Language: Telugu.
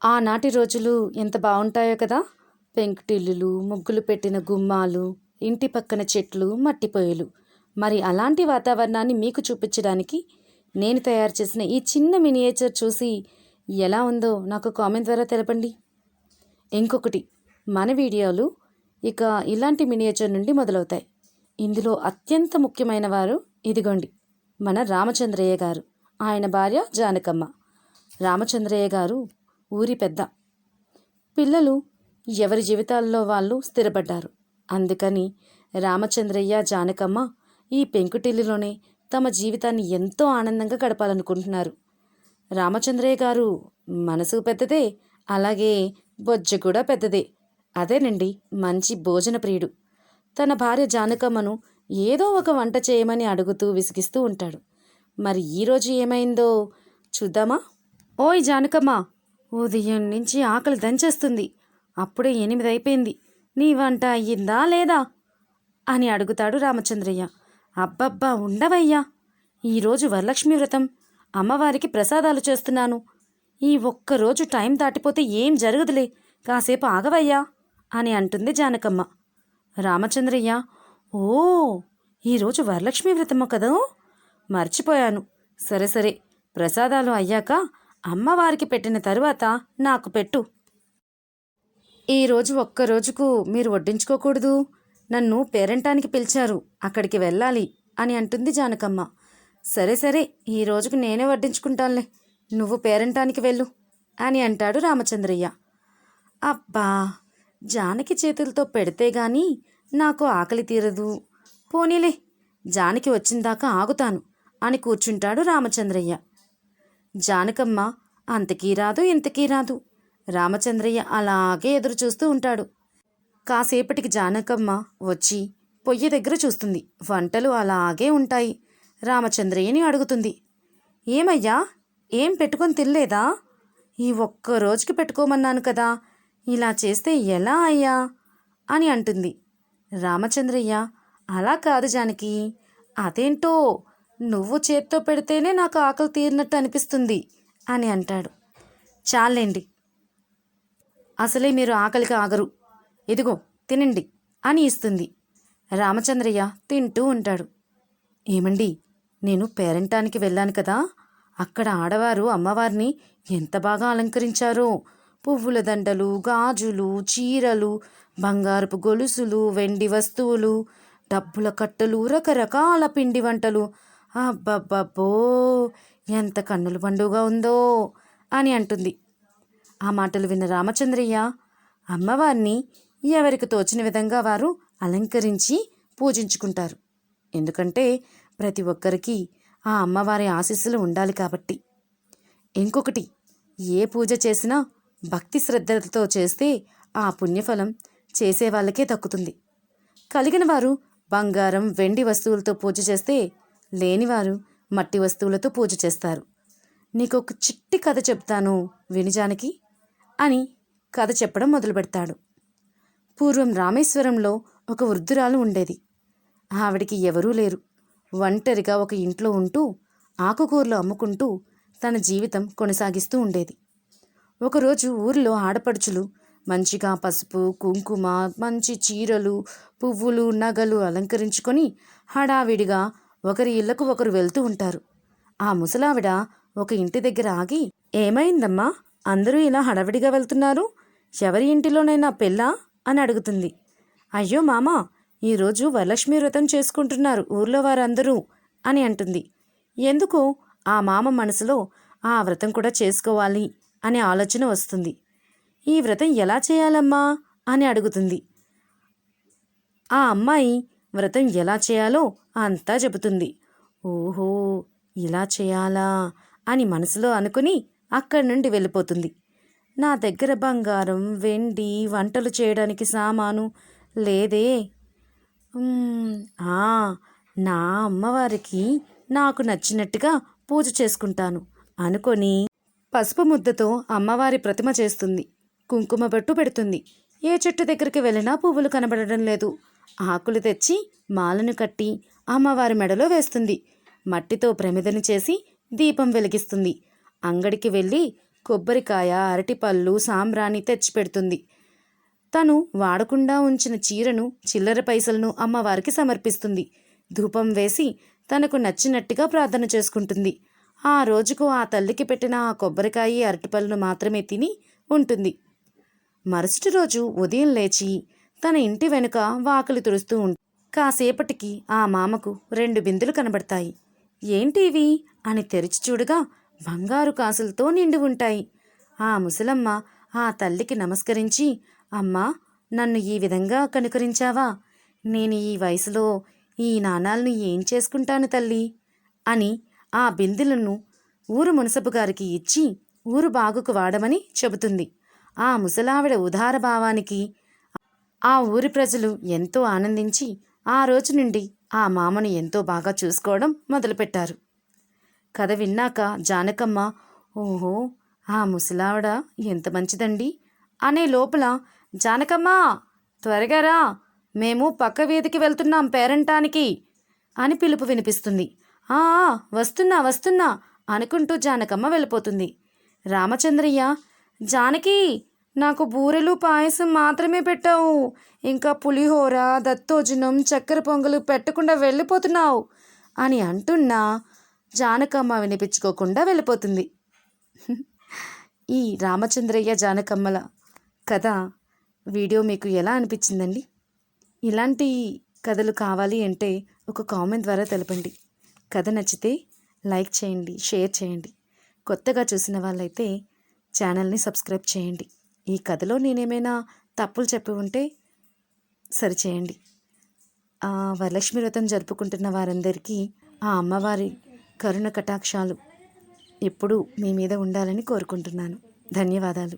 ఆనాటి రోజులు ఎంత బాగుంటాయో కదా. పెంకుటిల్లులు, ముగ్గులు పెట్టిన గుమ్మాలు, ఇంటి పక్కన చెట్లు, మట్టి పొయ్యలు. మరి అలాంటి వాతావరణాన్ని మీకు చూపించడానికి నేను తయారు చేసిన ఈ చిన్న మినియేచర్ చూసి ఎలా ఉందో నాకు కామెంట్ ద్వారా తెలపండి. ఇంకొకటి, మన వీడియోలు ఇక ఇలాంటి మినియేచర్ నుండి మొదలవుతాయి. ఇందులో అత్యంత ముఖ్యమైన వారు ఇదిగోండి, మన రామచంద్రయ్య గారు, ఆయన భార్య జానకమ్మ. రామచంద్రయ్య గారు ఊరి పెద్ద. పిల్లలు ఎవరి జీవితాల్లో వాళ్ళు స్థిరపడ్డారు. అందుకని రామచంద్రయ్య, జానకమ్మ ఈ పెంకుటిల్లులోనే తమ జీవితాన్ని ఎంతో ఆనందంగా గడపాలనుకుంటున్నారు. రామచంద్రయ్య గారు మనసు పెద్దదే, అలాగే బొజ్జ కూడా పెద్దదే. అదేనండి, మంచి భోజన ప్రియుడు. తన భార్య జానకమ్మను ఏదో ఒక వంట చేయమని అడుగుతూ విసిగిస్తూ ఉంటాడు. మరి ఈరోజు ఏమైందో చూద్దామా? ఓయ్ జానకమ్మ, ఉదయం నుంచి ఆకలి దంచేస్తుంది. అప్పుడే 8 అయిపోయింది. నీ వంట అయ్యిందా లేదా అని అడుగుతాడు రామచంద్రయ్య. అబ్బబ్బా ఉండవయ్యా, ఈరోజు వరలక్ష్మి వ్రతం, అమ్మవారికి ప్రసాదాలు చేస్తున్నాను. ఈ ఒక్కరోజు టైం దాటిపోతే ఏం జరగదులే, కాసేపు ఆగవయ్యా అని అంటుంది జానకమ్మ. రామచంద్రయ్య, ఓ, ఈరోజు వరలక్ష్మి వ్రతము కదా, మర్చిపోయాను. సరే సరే, ప్రసాదాలు అయ్యాక అమ్మవారికి పెట్టిన తరువాత నాకు పెట్టు. ఈరోజు ఒక్కరోజుకు మీరు వడ్డించుకోకూడదు, నన్ను పేరంటానికి పిలిచారు, అక్కడికి వెళ్ళాలి అని అంటుంది జానకమ్మ. సరే సరే, ఈ రోజుకు నేనే వడ్డించుకుంటానులే, నువ్వు పేరంటానికి వెళ్ళు అని అంటాడు రామచంద్రయ్య. అబ్బా, జానకి చేతులతో పెడితే గాని నాకు ఆకలి తీరదు, పోనీలే జానకి వచ్చిందాకా ఆగుతాను అని కూర్చుంటాడు రామచంద్రయ్య. జానకమ్మ అంతకీ రాదు ఇంతకీ రాదు. రామచంద్రయ్య అలాగే ఎదురు చూస్తూ ఉంటాడు. కాసేపటికి జానకమ్మ వచ్చి పొయ్యి దగ్గర చూస్తుంది. వంటలు అలాగే ఉంటాయి. రామచంద్రయ్యని అడుగుతుంది, ఏమయ్యా, ఏం పెట్టుకొని తినలేదా? ఈ ఒక్క రోజుకి పెట్టుకోమన్నాను కదా, ఇలా చేస్తే ఎలా అయ్యా అని అంటుంది. రామచంద్రయ్య, అలా కాదు జానకి, అదేంటో నువ్వు చేత్తో పెడితేనే నాకు ఆకలి తీరినట్టు అనిపిస్తుంది అని అంటాడు. చాలండి, అసలే మీరు ఆకలికి ఆగరు, ఇదిగో తినండి అని ఇస్తుంది. రామచంద్రయ్య తింటూ ఉంటాడు. ఏమండి, నేను పేరంటానికి వెళ్ళాను కదా, అక్కడ ఆడవారు అమ్మవారిని ఎంత బాగా అలంకరించారో. పువ్వుల దండలు, గాజులు, చీరలు, బంగారపు గొలుసులు, వెండి వస్తువులు, డబ్బుల కట్టలు, రకరకాల పిండి వంటలు. అబ్బబ్బబ్బో, ఎంత కన్నుల పండుగ ఉందో అని అంటుంది. ఆ మాటలు విన్న రామచంద్రయ్య, అమ్మవారిని ఎవరికి తోచిన విధంగా వారు అలంకరించి పూజించుకుంటారు. ఎందుకంటే ప్రతి ఒక్కరికి ఆ అమ్మవారి ఆశీస్సులు ఉండాలి కాబట్టి. ఇంకొకటి, ఏ పూజ చేసినా భక్తి శ్రద్ధలతో చేస్తే ఆ పుణ్యఫలం చేసే వాళ్ళకే దక్కుతుంది. కలిగిన వారు బంగారం, వెండి వస్తువులతో పూజ చేస్తే, లేనివారు మట్టి వస్తువులతో పూజ చేస్తారు. నీకు ఒక చిట్టి కథ చెప్తాను వినిజానికి అని కథ చెప్పడం మొదలు పెడతాడు. పూర్వం రామేశ్వరంలో ఒక వృద్ధురాలు ఉండేది. ఆవిడికి ఎవరూ లేరు. ఒంటరిగా ఒక ఇంట్లో ఉంటూ ఆకుకూరలు అమ్ముకుంటూ తన జీవితం కొనసాగిస్తూ ఉండేది. ఒకరోజు ఊరిలో ఆడపడుచులు మంచిగా పసుపు, కుంకుమ, మంచి చీరలు, పువ్వులు, నగలు అలంకరించుకొని హడావిడిగా ఒకరి ఇళ్లకు ఒకరు వెళ్తూ ఉంటారు. ఆ ముసలావిడ ఒక ఇంటి దగ్గర ఆగి, ఏమైందమ్మా, అందరూ ఇలా హడావిడిగా వెళ్తున్నారు, ఎవరి ఇంటిలోనైనా పెళ్ళా అని అడుగుతుంది. అయ్యో మామా, ఈరోజు వరలక్ష్మి వ్రతం చేసుకుంటున్నారు ఊర్లో వారందరూ అని అంటుంది. ఎందుకు ఆ మామ మనసులో ఆ వ్రతం కూడా చేసుకోవాలి అనే ఆలోచన వస్తుంది. ఈ వ్రతం ఎలా చేయాలమ్మా అని అడుగుతుంది. ఆ అమ్మాయి వ్రతం ఎలా చేయాలో అంతా చెబుతుంది. ఓహో, ఇలా చేయాలా అని మనసులో అనుకుని అక్కడి నుండి వెళ్ళిపోతుంది. నా దగ్గర బంగారం, వెండి, వంటలు చేయడానికి సామాను లేదే. నా అమ్మవారికి నాకు నచ్చినట్టుగా పూజ చేసుకుంటాను అనుకొని పసుపు ముద్దతో అమ్మవారి ప్రతిమ చేస్తుంది. కుంకుమ బొట్టు పెడుతుంది. ఏ చెట్టు దగ్గరికి వెళ్ళినా పువ్వులు కనబడడం లేదు. ఆకులు తెచ్చి మాలను కట్టి అమ్మవారి మెడలో వేస్తుంది. మట్టితో ప్రమిదను చేసి దీపం వెలిగిస్తుంది. అంగడికి వెళ్ళి కొబ్బరికాయ, అరటిపళ్ళు, సాంబ్రాణి తెచ్చిపెడుతుంది. తను వాడకుండా ఉంచిన చీరను, చిల్లర పైసలను అమ్మవారికి సమర్పిస్తుంది. ధూపం వేసి తనకు నచ్చినట్టుగా ప్రార్థన చేసుకుంటుంది. ఆ రోజుకు ఆ తల్లికి పెట్టిన ఆ కొబ్బరికాయ, అరటిపళ్ళను మాత్రమే తిని ఉంటుంది. మరుసటి రోజు ఉదయం లేచి తన ఇంటి వెనుక వాకిలి తుడుస్తూ కాసేపటికి ఆ మామకు 2 బిందెలు కనబడతాయి. ఏంటి ఇవి అని తెరిచి చూడగా బంగారు కాసులతో నిండి ఉంటాయి. ఆ ముసలమ్మ ఆ తల్లికి నమస్కరించి, అమ్మా, నన్ను ఈ విధంగా కనుకరించావా? నేను ఈ వయసులో ఈ నాణాలను ఏం చేసుకుంటాను తల్లి అని ఆ బిందెలను ఊరు మునసబు గారికి ఇచ్చి ఊరు బాగుకు వాడమని చెబుతుంది. ఆ ముసలావిడ ఉదార భావానికి ఆ ఊరి ప్రజలు ఎంతో ఆనందించి ఆ రోజు నుండి ఆ మామను ఎంతో బాగా చూసుకోవడం మొదలుపెట్టారు. కథ విన్నాక జానకమ్మ, ఓహో, ఆ ముసలావిడ ఎంత మంచిదండి అనే లోపల, జానకమ్మ, త్వరగా రా, మేము పక్క వీధికి వెళ్తున్నాం పేరంటానికి అని పిలుపు వినిపిస్తుంది. ఆ వస్తున్నా వస్తున్నా అనుకుంటూ జానకమ్మ వెళ్ళిపోతుంది. రామచంద్రయ్య, జానకి, నాకు బూరెలు, పాయసం మాత్రమే పెట్టావు, ఇంకా పులిహోర, దత్తోజనం, చక్కెర పొంగలు పెట్టకుండా వెళ్ళిపోతున్నావు అని అంటున్నా జానకమ్మ వినిపించుకోకుండా వెళ్ళిపోతుంది. ఈ రామచంద్రయ్య జానకమ్మల కథ వీడియో మీకు ఎలా అనిపించిందండి? ఇలాంటి కథలు కావాలి అంటే ఒక కామెంట్ ద్వారా తెలపండి. కథ నచ్చితే లైక్ చేయండి, షేర్ చేయండి. కొత్తగా చూసిన వాళ్ళైతే ఛానల్ని సబ్స్క్రైబ్ చేయండి. ఈ కథలో నేనేమైనా తప్పులు చెప్పి ఉంటే సరిచేయండి. వరలక్ష్మి వ్రతం జరుపుకుంటున్న వారందరికీ ఆ అమ్మవారి కరుణ కటాక్షాలు ఎప్పుడూ మీ మీద ఉండాలని కోరుకుంటున్నాను. ధన్యవాదాలు.